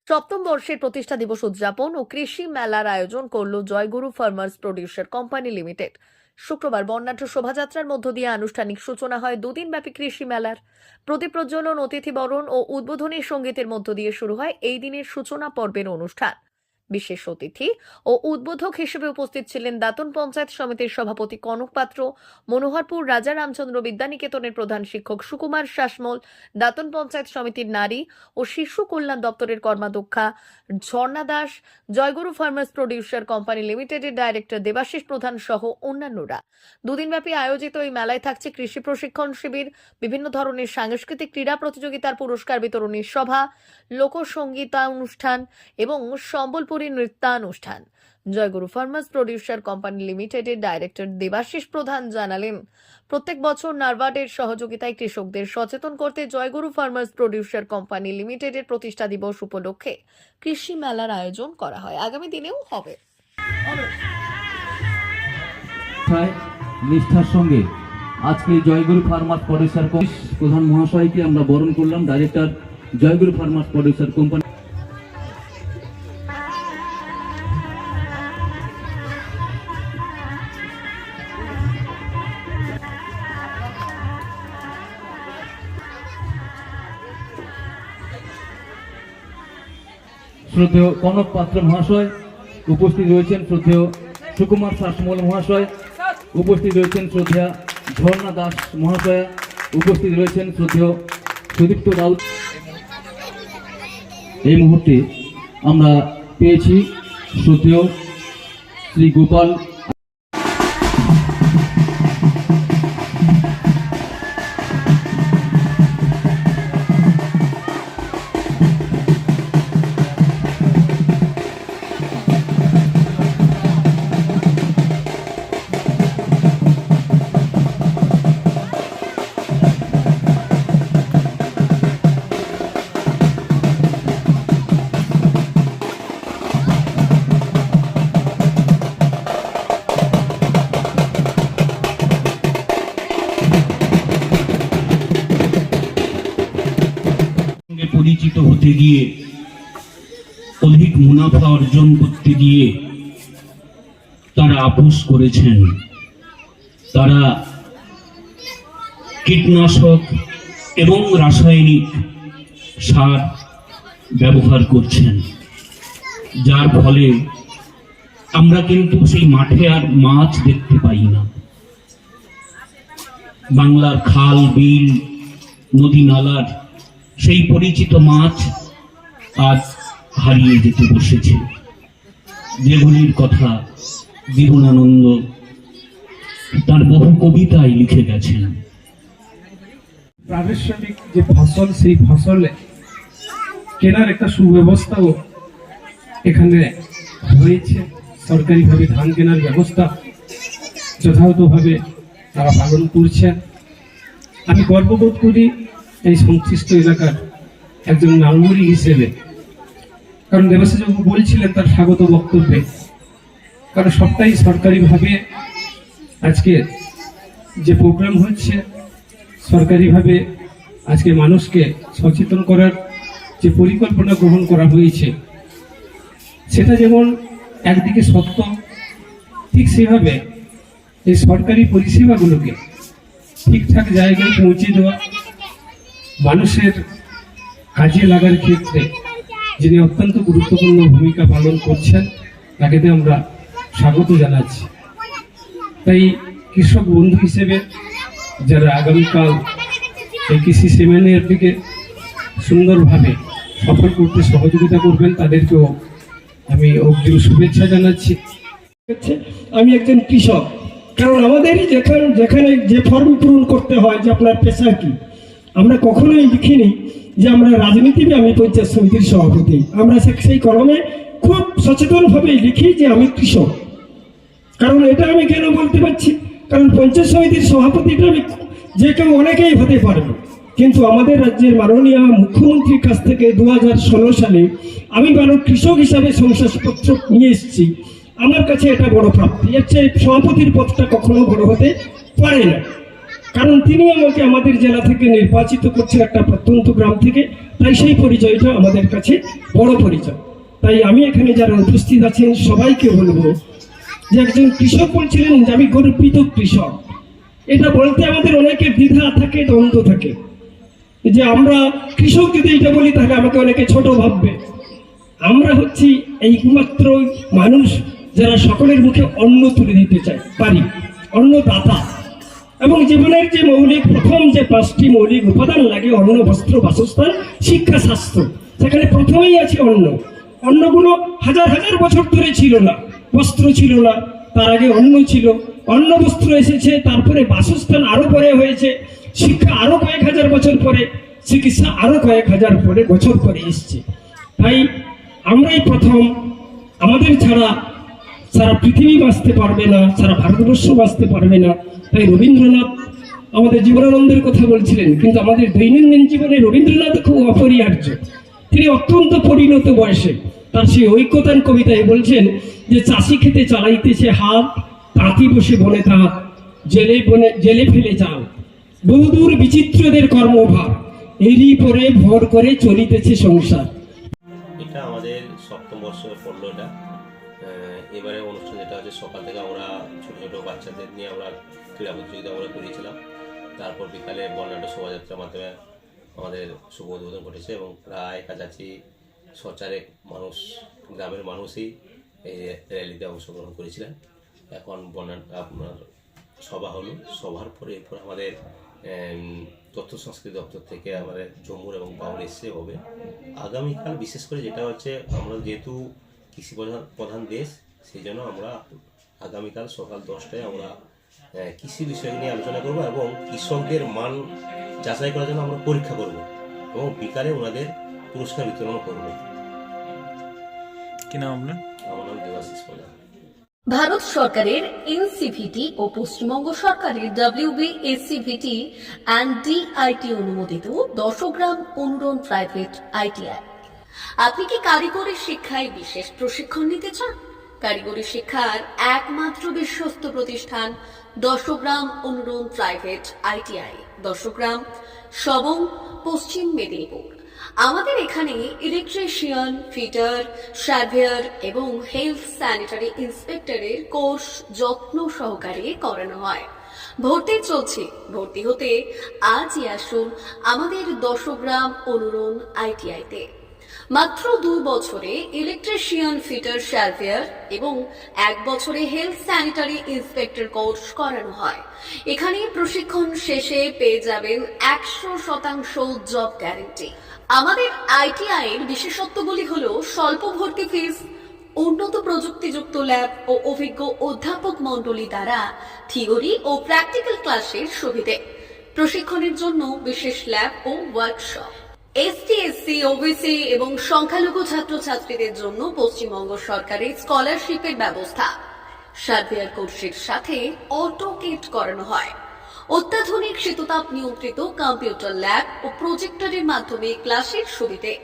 সপ্তম বর্ষের প্রতিষ্ঠা দিবস উদযাপন ও কৃষি মেলার আয়োজন করল জয়গুরু ফার্মার্স প্রডিউসার কোম্পানি লিমিটেড। শুক্রবার বর্ণাঢ্য শোভাযাত্রার মধ্য দিয়ে আনুষ্ঠানিক সূচনা হয় দুদিনব্যাপী কৃষি মেলার। প্রদীপ প্রজ্বলন, অতিথি বরণ ও উদ্বোধনী সঙ্গীতের মধ্য দিয়ে শুরু হয় এই দিনের সূচনা পর্বের অনুষ্ঠান। বিশেষ অতিথি ও উদ্বোধক হিসেবে উপস্থিত ছিলেন দাতন পঞ্চায়েত সমিতির সভাপতি কনক পাত্র, মনোহরপুর রাজা রামচন্দ্র বিদ্যানিকেতনের প্রধান শিক্ষক সুকুমার শাসমল, দাতন পঞ্চায়েত সমিতির নারী ও শিশু কল্যাণ দপ্তরের কর্মাধ্যক্ষা ঝর্ণা দাস, জয়গুরু ফার্মার্স প্রডিউসার কোম্পানি লিমিটেডের ডাইরেক্টর দেবাশিস প্রধান সহ অন্যান্যরা। দুদিনব্যাপী আয়োজিত এই মেলায় থাকছে কৃষি প্রশিক্ষণ শিবির, বিভিন্ন ধরনের সাংস্কৃতিক ক্রীড়া প্রতিযোগিতার পুরস্কার বিতরণী সভা, লোকসঙ্গীতানুষ্ঠান এবং সম্বলপুরী নৃত্যানুষ্ঠান। জয়গুরু ফার্মার্স প্রডিউসার কোম্পানি লিমিটেডের ডাইরেক্টর দেবাশিস প্রধান জানালেন, প্রত্যেক বছর নারবার্ডের সহযোগিতায় কৃষকদের সচেতন করতে জয়গুরু ফার্মার্স প্রডিউসার কোম্পানি লিমিটেডের প্রতিষ্ঠা দিবস উপলক্ষে কৃষি মেলার আয়োজন করা হয়। আগামী দিনেও হবে। নিষ্ঠার সঙ্গে আজকে জয়গুরু ফার্মার্স প্রডিউসার প্রধান মহাশয়কে আমরা বরণ করলাম, ডাইরেক্টর জয়গুরু ফার্মার্স প্রডিউসার কোম্পানি। শ্রদ্ধেয় কনক পাত্র মহাশয় উপস্থিত রয়েছেন, শ্রদ্ধেয় সুকুমার শাসমল মহাশয় উপস্থিত রয়েছেন, শ্রদ্ধেয়া ঝর্ণা দাস মহাশয় উপস্থিত রয়েছেন, শ্রদ্ধেয় সুদীপ্ত রাউত। এই মুহূর্তে আমরা পেয়েছি শ্রদ্ধেয় শ্রী গোপাল পরিচিত হতে গিয়ে, অধিক মুনাফা অর্জন করতে গিয়ে তারা আপোষ করেছেন। তারা কীটনাশক এবং রাসায়নিক সার ব্যবহার করছেন, যার ফলে আমরা কিন্তু সেই মাঠে আর মাছ দেখতে পাই না। বাংলার খাল, বিল, নদী নালার সেই পরিচিত মাছ আজ হারিয়ে যেতে বসেছে, যেগুলির কথা জীবনানন্দ তার বহু কবিতায় লিখে গেছেন। প্রাদেশিক যে ফসল, সেই ফসলে কেনার একটা সুব্যবস্থাও এখানে হয়েছে। সরকারিভাবে ধান কেনার ব্যবস্থা যথাযথভাবে তারা পালন করছেন। আমি গর্ববোধ করি এই সংশ্লিষ্ট এলাকার একজন নাগরিক হিসেবে, কারণ দেবাশিসবাবু বলছিলেন তার স্বাগত বক্তব্যে, কারণ সবটাই সরকারিভাবে আজকে যে প্রোগ্রাম হচ্ছে, সরকারিভাবে আজকে মানুষকে সচেতন করার যে পরিকল্পনা গ্রহণ করা হয়েছে, সেটা যেমন একদিকে সত্য, ঠিক সেভাবে এই সরকারি পরিষেবাগুলোকে ঠিকঠাক জায়গায় পৌঁছে দেওয়া, মানুষের কাজে লাগার ক্ষেত্রে যিনি অত্যন্ত গুরুত্বপূর্ণ ভূমিকা পালন করছেন, তাকে আমরা স্বাগত জানাচ্ছি। তাই কৃষক বন্ধু হিসেবে যারা আগামীকাল এই কৃষি সেমিনারটিকে সুন্দরভাবে সফল করতে সহযোগিতা করবেন, তাদেরকেও আমি অগ্রিম শুভেচ্ছা জানাচ্ছি। আমি একজন কৃষক, কারণ আমাদেরই যেখানে যে ফর্ম পূরণ করতে হয় যে আপনার পেশা কি, আমরা কখনোই লিখিনি যে আমরা রাজনীতিতে আমি পঞ্চায়েত সমিতির সভাপতি। আমরা সেই কলমে খুব সচেতনভাবে লিখি যে আমি কৃষক। কারণ এটা আমি কেন বলতে পারছি, কারণ পঞ্চায়েত সমিতির সভাপতিটা আমি যে কেউ অনেকেই হতে পারবে, কিন্তু আমাদের রাজ্যের মাননীয় মুখ্যমন্ত্রীর কাছ থেকে 2016 সালে আমি কৃষক হিসাবে শংসাপত্র নিয়ে এসেছি। আমার কাছে এটা বড় প্রাপ্তি। এর চেয়ে সভাপতির পদটা কখনো বড় হতে পারে না। কারণ তিনি আমাকে আমাদের জেলা থেকে নির্বাচিত করছেন একটা প্রত্যন্ত গ্রাম থেকে, তাই সেই পরিচয়টা আমাদের কাছে বড় পরিচয়। তাই আমি এখানে যারা উপস্থিত আছেন সবাইকে বলবো যে একজন কৃষক বলছিলেন যে আমি গর্বিত কৃষক, এটা বলতে আমাদের অনেকের দ্বিধা থাকে, দ্বন্দ্ব থাকে, যে আমরা কৃষক যদি এটা বলি তাহলে আমাকে অনেকে ছোট ভাববে। আমরা হচ্ছি এইমাত্র মানুষ যারা সকলের মুখে অন্ন তুলে দিতে চাই পারি, অন্নদাতা। এবং জীবনের যে মৌলিক প্রথম যে 5টি মৌলিক উপাদান লাগে, অন্ন, বস্ত্র, বাসস্থান, শিক্ষা, স্বাস্থ্য, সেখানে প্রথমেই আছে অন্ন। অন্নগুলো হাজার হাজার বছর ধরে ছিল না, বস্ত্র ছিল না, তার আগে অন্ন ছিল, অন্ন বস্ত্র এসেছে, তারপরে বাসস্থান আরো পরে হয়েছে, শিক্ষা আরো কয়েক হাজার বছর পরে, চিকিৎসা আরো কয়েক হাজার বছর পরে এসছে। তাই আমরাই প্রথম, আমাদের ছাড়া সারা পৃথিবী বাঁচতে পারবে না, সারা ভারতবর্ষ বাঁচতে পারবে না। তাই রবীন্দ্রনাথ আমাদের জীবনানন্দের কথা বলছিলেন, কিন্তু আমাদের দৈনন্দিন জীবনে রবীন্দ্রনাথ খুব অপরিহার্য। তিনি অত্যন্ত পরিণত বয়সে তার সেই ঐক্যতান কবিতায় বলছেন যে চাষি খেতে চালাইতেছে হাত, তাঁতি বসে বনে তাঁত, জেলে ফেলে চাল, বহুদূর বিচিত্রদের কর্মভার, এরই পরে ভর করে চলিতেছে সংসার। এটা আমাদের সপ্তম বর্ষ পড়লো এটা। এবারে অনুষ্ঠান যেটা হচ্ছে সকাল থেকে আমরা ছোট ছোট বাচ্চাদের নিয়ে আমরা ক্রীড়া প্রতিযোগিতা আমরা করিয়েছিলাম, তারপর বিকালে বর্ণাঢ্য শোভাযাত্রার মাধ্যমে আমাদের শুভ উদ্বোধন ঘটেছে এবং প্রায় কাছাকাছি 100 মানুষ, গ্রামের মানুষই এই র্যালিতে অংশগ্রহণ করেছিলেন। এখন আপনার সভা হলো, সভার পরে এরপর আমাদের তথ্য সংস্কৃতি দপ্তর থেকে আমাদের ঝুমুর এবং বাউল এসে হবে আগামীকাল। বিশেষ করে যেটা হচ্ছে আমরা যেহেতু কৃষি প্রধান দেশ, সেই জন্য আমরা আগামীকাল সকাল 10টায় আমরা কৃষি বিষয় নিয়ে আলোচনা করব এবং কৃষকদের মান যাচাই করার জন্য আমরা পরীক্ষা করব এবং বিকালে ওনাদের পুরস্কার বিতরণ করব। কি নাম আপনার? আমার নাম দেবাশিস প্রধান। ভারত সরকারের এনসিভিটি ও পশ্চিমবঙ্গ সরকারের WBSCVT অ্যান্ড DIT অনুমোদিত 10 গ্রাম অনুরণ প্রাইভেট ITI। আপনি কি কারিগরি শিক্ষায় বিশেষ প্রশিক্ষণ নিতে চান? কারিগরি শিক্ষার একমাত্র বিশ্বস্ত প্রতিষ্ঠান 10 গ্রাম অনুরণ প্রাইভেট ITI, 10 গ্রাম, সবং, পশ্চিম মেদিনীপুর। আমাদের এখানে ইলেকট্রিশিয়ান, ফিটার, সার্ভেয়ার এবং হেলথ স্যানিটারি ইন্সপেক্টরের কোর্স যত্ন সহকারে করানো হয়। ভর্তি চলছে। ভর্তি হতে আজই আসুন আমাদের 10 গ্রাম অনুরণ ITI-তে। মাত্র 2 বছরে ইলেকট্রিশিয়ান, ফিটার, সার্ভেয়ার এবং 1 বছরে হেলথ স্যানিটারি ইন্সপেক্টর কোর্স করানো হয়। এখানে প্রশিক্ষণ শেষে পেয়ে যাবেন 100% জব গ্যারান্টি। আমাদের ITI এর বিশেষত্বগুলি হলো স্বল্প ভর্তি ফিস, উন্নত প্রযুক্তিযুক্ত ল্যাব ও অভিজ্ঞ অধ্যাপক মণ্ডলী দ্বারা থিওরি ও প্র্যাকটিক্যাল ক্লাসের সুবিধে, প্রশিক্ষণের জন্য বিশেষ ল্যাব ও ওয়ার্কশপ, ST, SC, OBC এবং সংখ্যালঘু ছাত্রছাত্রীদের জন্য পশ্চিমবঙ্গ সরকারের স্কলারশিপের ব্যবস্থা। সার্ভেয়ার কোর্সের সাথে অটোকেট করানো হয়। অত্যাধুনিক শীততাপ নিয়ন্ত্রিত কম্পিউটার ল্যাব ও প্রজেক্টরের মাধ্যমে ক্লাসের সুবিধে।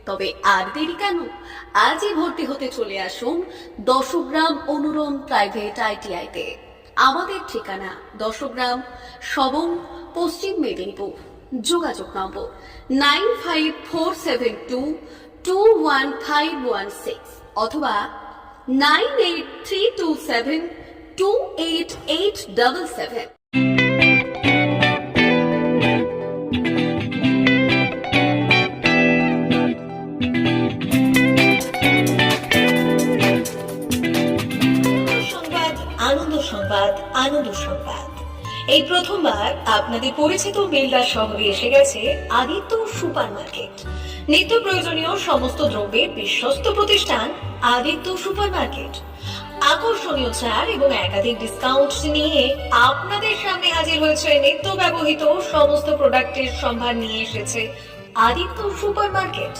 তবে আর দেরি কেন? আজই ভর্তি হতে চলে আসুন 10 গ্রাম অনুরণ প্রাইভেট ITI-তে। আমাদের ঠিকানা 10 গ্রাম, সবং, পশ্চিম মেদিনীপুর। যোগাযোগ নম্বর 9547221516 অথবা 9832728877। আনন্দ সংবাদ, আনন্দ সংবাদ। এই প্রথমবার আপনাদের পরিচিত বেলদা শহরে এসে গেছে আদিত্য সুপার মার্কেট। নিত্য প্রয়োজনীয় সমস্ত দ্রব্যের বিশ্বস্ত প্রতিষ্ঠান আদিত্য সুপার মার্কেট। আকর্ষণীয় ছাড় এবং একাধিক ডিসকাউন্ট নিয়ে আপনাদের সামনে হাজির হয়েছে। নিত্য ব্যবহৃত সমস্ত প্রোডাক্টের সম্ভার নিয়ে এসেছে আদিত্য সুপার মার্কেট।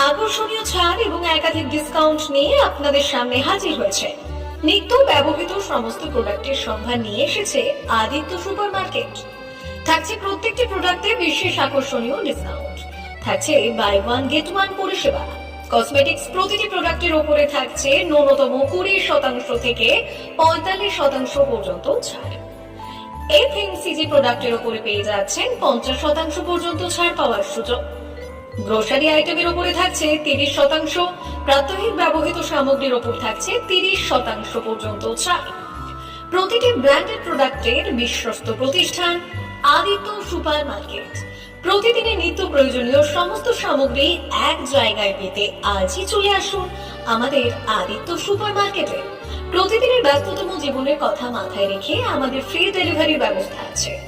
আকর্ষণীয় ছাড় এবং একাধিক ডিসকাউন্ট নিয়ে আপনাদের সামনে হাজির হয়েছে। নিত্য ব্যবহৃত সমস্ত প্রোডাক্টের সম্ভার নিয়ে এসেছে আদিত্য সুপার মার্কেট। থাকছে প্রত্যেকটি প্রোডাক্টে বিশেষ আকর্ষণীয় ডিসকাউন্ট। থাকছে বাই 1 গেট 1 পরিষেবা। কসমেটিক্স প্রতিটি প্রোডাক্টের উপরে থাকছে ন্যূনতম 20% থেকে 45% পর্যন্ত ছাড়। এফএমসিজি প্রোডাক্টের উপরে পেয়ে যাচ্ছেন 50% পর্যন্ত ছাড় পাওয়ার সুযোগ। গ্রোসারি আইটেমের উপরে থাকছে 30%, প্রাত্যহিক ব্যবহৃত সামগ্রীর উপর থাকছে 30% পর্যন্ত ছাড়। প্রতিটি ব্র্যান্ডেড প্রোডাক্টের বিশ্বস্ত প্রতিষ্ঠান আদিত্য সুপার মার্কেট। প্রতিদিনের নিত্য প্রয়োজনীয় সমস্ত সামগ্রী এক জায়গায় পেতে আজই চলে আসুন আমাদের আদিত্য সুপার মার্কেটে। প্রতিদিনের ব্যস্ততম জীবনের কথা মাথায় রেখে আমাদের ফ্রি ডেলিভারির ব্যবস্থা আছে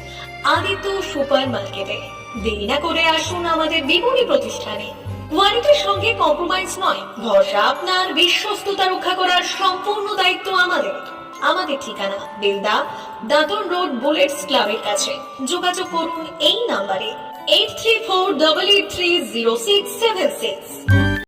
আদিত্য সুপার মার্কেটে। দেরি না করে আসুন আমাদের বিপণী প্রতিষ্ঠানে। কোয়ালিটির সঙ্গে কম্প্রোমাইজ নয়, ভরসা আপনার, বিশ্বস্ততা রক্ষা করার সম্পূর্ণ দায়িত্ব আমাদের। আমাদের ঠিকানা বেলদা, দাঁতন রোড, বুলেটস ক্লাবের কাছে। যোগাযোগ করুন এই নাম্বারে 8348830676।